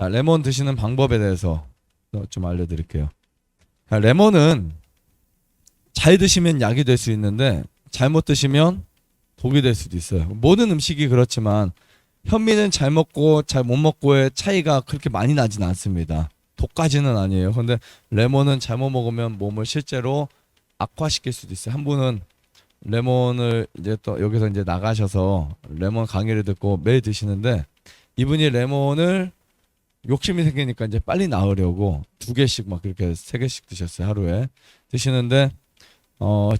레몬 드시는 방법에 대해서 좀 알려드릴게요. 레몬은 잘 드시면 약이 될 수 있는데 잘못 드시면 독이 될 수도 있어요. 모든 음식이 그렇지만 현미는 잘 먹고 잘 못 먹고의 차이가 그렇게 많이 나진 않습니다. 독까지는 아니에요. 근데 레몬은 잘못 먹으면 몸을 실제로 악화시킬 수도 있어요. 한 분은 레몬을 이제 또 여기서 이제 나가셔서 레몬 강의를 듣고 매일 드시는데 이분이 레몬을 욕심이 생기니까 이제 빨리 나으려고 2개씩 막 그렇게 3개씩 드셨어요. 하루에 드시는데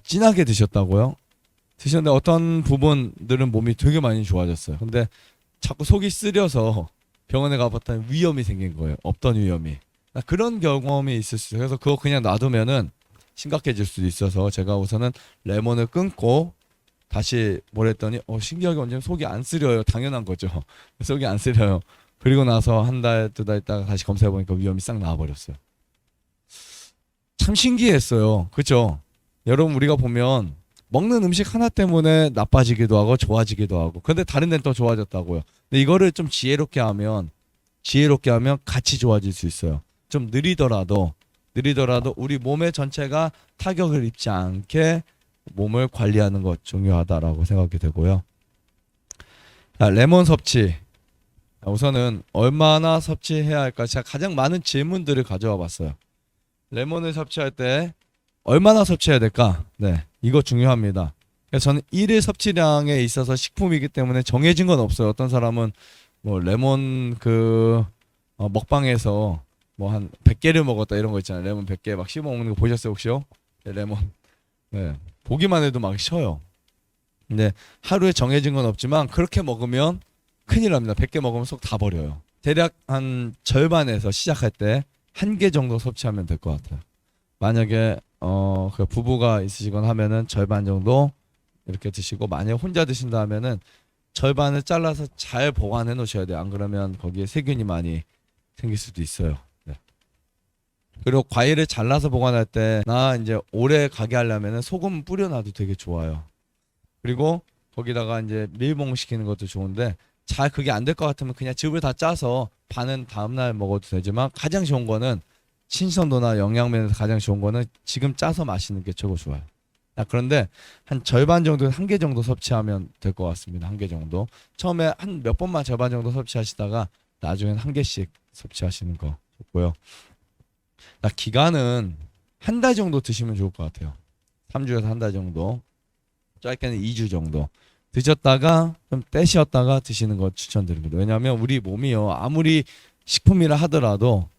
진하게 드셨다고요. 드셨는데 어떤 부분들은 몸이 되게 많이 좋아졌어요. 근데 자꾸 속이 쓰려서 병원에 가봤더니 위염이 생긴 거예요. 없던 위염이. 그런 경험이 있을 수 있어요. 그래서 그거 그냥 놔두면은 심각해질 수도 있어서 제가 우선은 레몬을 끊고 다시 뭐랬더니 신기하게 언제는 속이 안 쓰려요. 당연한 거죠. 속이 안 쓰려요. 그리고 나서 한 달, 2달 있다가 다시 검사해보니까 위험이 싹 나와버렸어요. 참 신기했어요. 그렇죠? 여러분 우리가 보면 먹는 음식 하나 때문에 나빠지기도 하고 좋아지기도 하고 근데 다른 데는 또 좋아졌다고요. 근데 이거를 좀 지혜롭게 하면 같이 좋아질 수 있어요. 좀 느리더라도 우리 몸의 전체가 타격을 입지 않게 몸을 관리하는 것 중요하다라고 생각이 되고요. 레몬 섭취. 우선은 얼마나 섭취해야 할까? 제가 가장 많은 질문들을 가져와 봤어요. 레몬을 섭취할 때 얼마나 섭취해야 될까? 네, 이거 중요합니다. 그래서 저는 일일 섭취량에 있어서 식품이기 때문에 정해진 건 없어요. 어떤 사람은 뭐 레몬 먹방에서 뭐 한 100개를 먹었다 이런 거 있잖아요. 레몬 100개 막 씹어 먹는 거 보셨어요 혹시요? 네, 레몬. 네, 보기만 해도 막 쉬어요. 근데 하루에 정해진 건 없지만 그렇게 먹으면 큰일 납니다. 100개 먹으면 속 다 버려요. 대략 한 절반에서 시작할 때 1개 정도 섭취하면 될 것 같아요. 만약에 그 부부가 있으시거나 하면은 절반 정도 이렇게 드시고 만약에 혼자 드신다 하면은 절반을 잘라서 잘 보관해 놓으셔야 돼요. 안 그러면 거기에 세균이 많이 생길 수도 있어요. 네. 그리고 과일을 잘라서 보관할 때 나 이제 오래 가게 하려면은 소금 뿌려놔도 되게 좋아요. 그리고 거기다가 이제 밀봉 시키는 것도 좋은데 잘 그게 안 될 것 같으면 그냥 즙을 다 짜서 반은 다음날 먹어도 되지만 가장 좋은 거는 신선도나 영양면에서 가장 좋은 거는 지금 짜서 마시는 게 최고 좋아요. 그런데 한 절반 정도 1개 정도 섭취하면 될 것 같습니다. 1개 정도. 처음에 한 몇 번만 절반 정도 섭취하시다가 나중엔 1개씩 섭취하시는 거 좋고요. 기간은 한 달 정도 드시면 좋을 것 같아요. 3주에서 한 달 정도. 짧게는 2주 정도. 드셨다가 좀 떼쉬었다가 드시는 거 추천드립니다. 왜냐하면 우리 몸이요. 아무리 식품이라 하더라도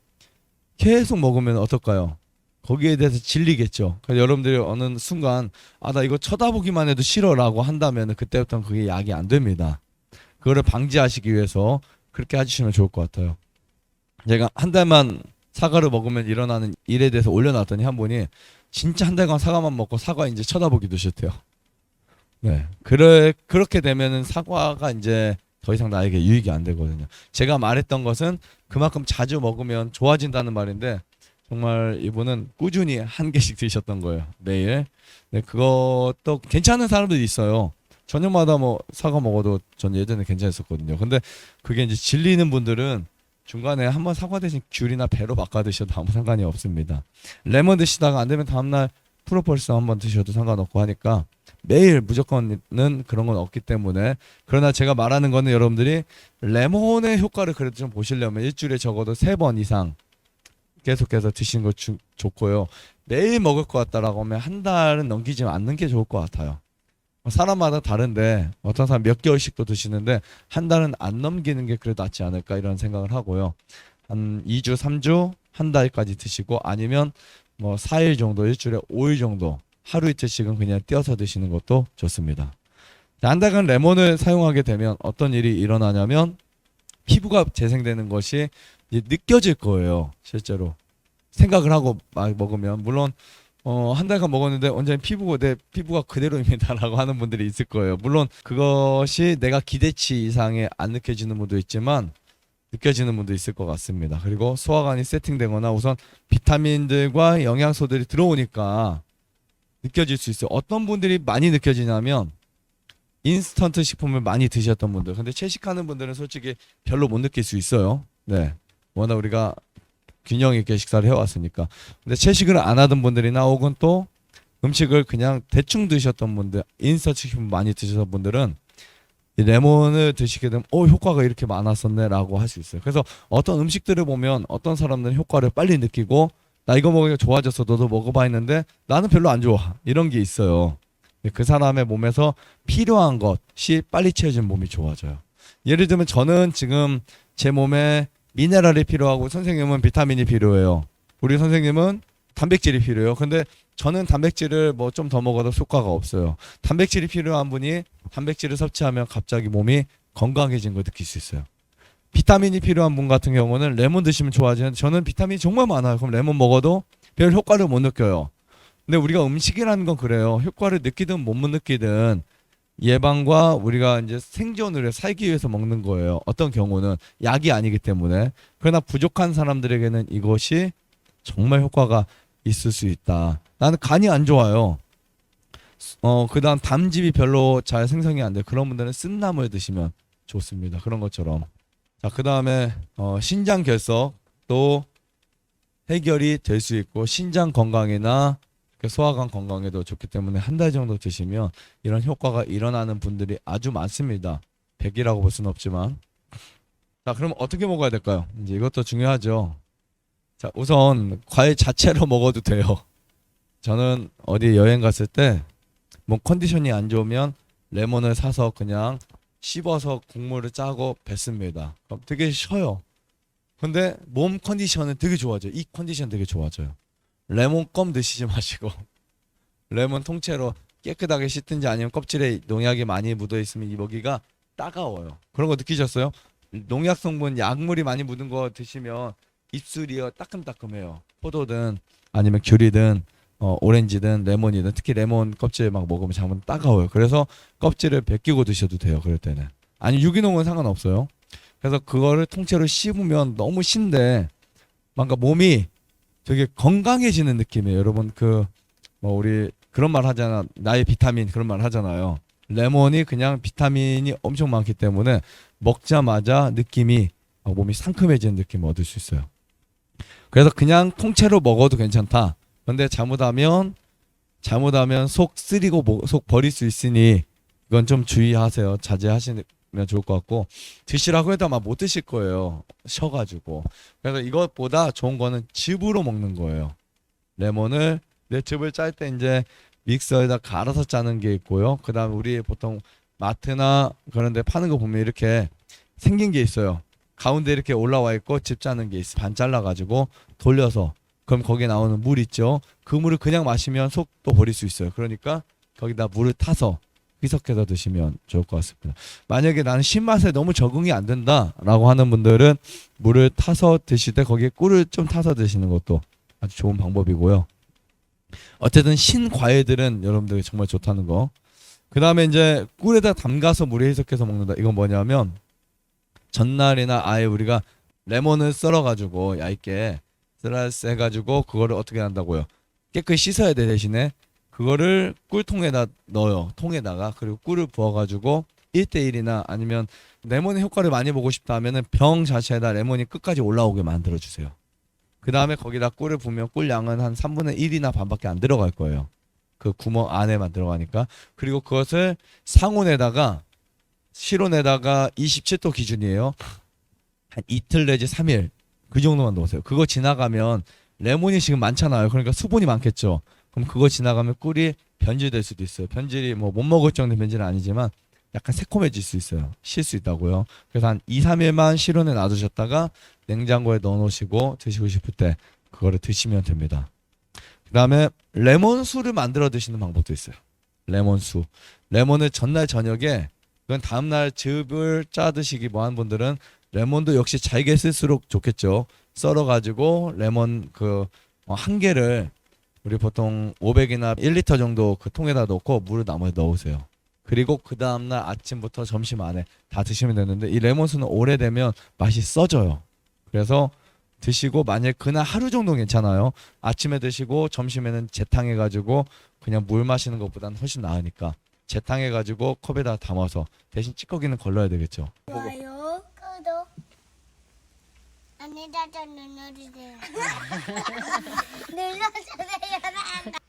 계속 먹으면 어떨까요? 거기에 대해서 질리겠죠. 그래서 여러분들이 어느 순간 나 이거 쳐다보기만 해도 싫어라고 한다면 그때부터는 그게 약이 안 됩니다. 그거를 방지하시기 위해서 그렇게 해주시면 좋을 것 같아요. 제가 한 달만 사과를 먹으면 일어나는 일에 대해서 올려놨더니 한 분이 진짜 한 달간 사과만 먹고 사과 이제 쳐다보기도 싫대요. 네, 그렇게 되면은 사과가 이제 더 이상 나에게 유익이 안 되거든요. 제가 말했던 것은 그만큼 자주 먹으면 좋아진다는 말인데 정말 이분은 꾸준히 1개씩 드셨던 거예요. 매일. 네, 그것도 괜찮은 사람들이 있어요. 저녁마다 뭐 사과 먹어도 전 예전에 괜찮았었거든요. 근데 그게 이제 질리는 분들은 중간에 한번 사과 대신 귤이나 배로 바꿔 드셔도 아무 상관이 없습니다. 레몬 드시다가 안 되면 다음날 프로폴리스 한번 드셔도 상관없고 하니까 매일 무조건은 그런 건 없기 때문에 그러나 제가 말하는 거는 여러분들이 레몬의 효과를 그래도 좀 보시려면 일주일에 적어도 3번 이상 계속해서 드시는 거 좋고요. 매일 먹을 것 같다라고 하면 한 달은 넘기지 않는 게 좋을 것 같아요. 사람마다 다른데 어떤 사람 몇 개월씩도 드시는데 한 달은 안 넘기는 게 그래도 낫지 않을까 이런 생각을 하고요. 한 2주, 3주, 한 달까지 드시고 아니면 뭐 4일 정도, 일주일에 5일 정도 하루 이틀씩은 그냥 띄어서 드시는 것도 좋습니다. 한 달간 레몬을 사용하게 되면 어떤 일이 일어나냐면 피부가 재생되는 것이 느껴질 거예요. 실제로 생각을 하고 막 먹으면 물론 한 달간 먹었는데 언제는 내 피부가 그대로입니다라고 하는 분들이 있을 거예요. 물론 그것이 내가 기대치 이상의 안 느껴지는 분도 있지만 느껴지는 분도 있을 것 같습니다. 그리고 소화관이 세팅되거나 우선 비타민들과 영양소들이 들어오니까 느껴질 수 있어요. 어떤 분들이 많이 느껴지냐면 인스턴트 식품을 많이 드셨던 분들. 근데 채식하는 분들은 솔직히 별로 못 느낄 수 있어요. 네. 워낙 우리가 균형 있게 식사를 해왔으니까. 근데 채식을 안 하던 분들이나 혹은 또 음식을 그냥 대충 드셨던 분들, 인스턴트식 많이 드셨던 분들은 이 레몬을 드시게 되면 효과가 이렇게 많았었네라고 할 수 있어요. 그래서 어떤 음식들을 보면 어떤 사람들은 효과를 빨리 느끼고 나 이거 먹으니까 좋아졌어 너도 먹어봐 했는데 나는 별로 안 좋아 이런 게 있어요. 그 사람의 몸에서 필요한 것이 빨리 채워진 몸이 좋아져요. 예를 들면 저는 지금 제 몸에 미네랄이 필요하고 선생님은 비타민이 필요해요. 우리 선생님은 단백질이 필요해요. 근데 저는 단백질을 뭐 좀 더 먹어도 효과가 없어요. 단백질이 필요한 분이 단백질을 섭취하면 갑자기 몸이 건강해진 걸 느낄 수 있어요. 비타민이 필요한 분 같은 경우는 레몬 드시면 좋아지는데 저는 비타민이 정말 많아요. 그럼 레몬 먹어도 별 효과를 못 느껴요. 근데 우리가 음식이라는 건 그래요. 효과를 느끼든 못 느끼든 예방과 우리가 이제 생존을 살기 위해서 먹는 거예요. 어떤 경우는 약이 아니기 때문에. 그러나 부족한 사람들에게는 이것이 정말 효과가 있을 수 있다. 나는 간이 안 좋아요. 그다음 담즙이 별로 잘 생성이 안 돼. 그런 분들은 쓴나물 드시면 좋습니다. 그런 것처럼. 자, 그다음에 신장 결석도 해결이 될 수 있고 신장 건강이나 소화관 건강에도 좋기 때문에 한 달 정도 드시면 이런 효과가 일어나는 분들이 아주 많습니다. 100이라고 볼 수는 없지만. 자, 그럼 어떻게 먹어야 될까요? 이제 이것도 중요하죠. 자, 우선 과일 자체로 먹어도 돼요. 저는 어디 여행 갔을 때 뭐 컨디션이 안 좋으면 레몬을 사서 그냥 씹어서 국물을 짜고 뱉습니다. 그럼 되게 쉬어요. 근데 몸 컨디션은 되게 좋아져요. 이 컨디션 되게 좋아져요. 레몬 껌 드시지 마시고 레몬 통째로 깨끗하게 씻든지 아니면 껍질에 농약이 많이 묻어 있으면 이 먹이가 따가워요. 그런 거 느끼셨어요? 농약 성분 약물이 많이 묻은 거 드시면 입술이 따끔따끔해요. 포도든 아니면 귤이든 오렌지든 레몬이든 특히 레몬 껍질 막 먹으면 잘못 따가워요. 그래서 껍질을 벗기고 드셔도 돼요. 그럴 때는. 아니 유기농은 상관없어요. 그래서 그거를 통째로 씹으면 너무 신데 뭔가 몸이 되게 건강해지는 느낌이에요. 여러분 우리 그런 말 하잖아. 나의 비타민 그런 말 하잖아요. 레몬이 그냥 비타민이 엄청 많기 때문에 먹자마자 느낌이 몸이 상큼해지는 느낌을 얻을 수 있어요. 그래서 그냥 통째로 먹어도 괜찮다. 근데 잘못하면 속 쓰리고 속 버릴 수 있으니 이건 좀 주의하세요. 자제하시면 좋을 것 같고 드시라고 해도 아마 못 드실 거예요. 쉬어가지고. 그래서 이것보다 좋은 거는 즙으로 먹는 거예요. 레몬을 내 즙을 짤 때 이제 믹서에다 갈아서 짜는 게 있고요. 그다음에 우리 보통 마트나 그런 데 파는 거 보면 이렇게 생긴 게 있어요. 가운데 이렇게 올라와 있고 즙 짜는 게 있어. 반 잘라가지고 돌려서 그럼 거기에 나오는 물 있죠. 그 물을 그냥 마시면 속도 버릴 수 있어요. 그러니까 거기다 물을 타서 희석해서 드시면 좋을 것 같습니다. 만약에 나는 신맛에 너무 적응이 안 된다라고 하는 분들은 물을 타서 드실 때 거기에 꿀을 좀 타서 드시는 것도 아주 좋은 방법이고요. 어쨌든 신과일들은 여러분들이 정말 좋다는 거. 그 다음에 이제 꿀에다 담가서 물에 희석해서 먹는다. 이건 뭐냐면 전날이나 아예 우리가 레몬을 썰어가지고 얇게 슬라이스 해가지고 그거를 어떻게 한다고요? 깨끗이 씻어야 돼. 대신에 그거를 꿀통에다 넣어요. 통에다가. 그리고 꿀을 부어가지고 1대1이나 아니면 레몬의 효과를 많이 보고 싶다 하면은 병 자체에다 레몬이 끝까지 올라오게 만들어주세요. 그 다음에 거기다 꿀을 부으면 꿀 양은 한 3분의 1이나 반밖에 안 들어갈 거예요. 그 구멍 안에만 들어가니까. 그리고 그것을 상온에다가 실온에다가 27도 기준이에요. 한 이틀 내지 3일 그 정도만 넣으세요. 그거 지나가면 레몬이 지금 많잖아요. 그러니까 수분이 많겠죠. 그럼 그거 지나가면 꿀이 변질될 수도 있어요. 변질이 뭐 못 먹을 정도의 변질은 아니지만 약간 새콤해질 수 있어요. 실 수 있다고요. 그래서 한 2, 3일만 실온에 놔두셨다가 냉장고에 넣어놓으시고 드시고 싶을 때 그거를 드시면 됩니다. 그 다음에 레몬수를 만들어 드시는 방법도 있어요. 레몬수. 레몬을 전날 저녁에 그건 다음날 즙을 짜 드시기 뭐 하는 분들은 레몬도 역시 잘게 쓸수록 좋겠죠. 썰어가지고 레몬 한 개를 우리 보통 500이나 1리터 정도 그 통에다 넣고 물을 나머지 넣으세요. 그리고 그 다음날 아침부터 점심 안에 다 드시면 되는데 이 레몬수는 오래되면 맛이 써져요. 그래서 드시고 만약 그날 하루 정도 괜찮아요. 아침에 드시고 점심에는 재탕해가지고 그냥 물 마시는 것보다는 훨씬 나으니까 재탕해가지고 컵에다 담아서 대신 찌꺼기는 걸러야 되겠죠. 좋아요, 구독, 알람 많이 다져 눌러주세요. 눌러주세요.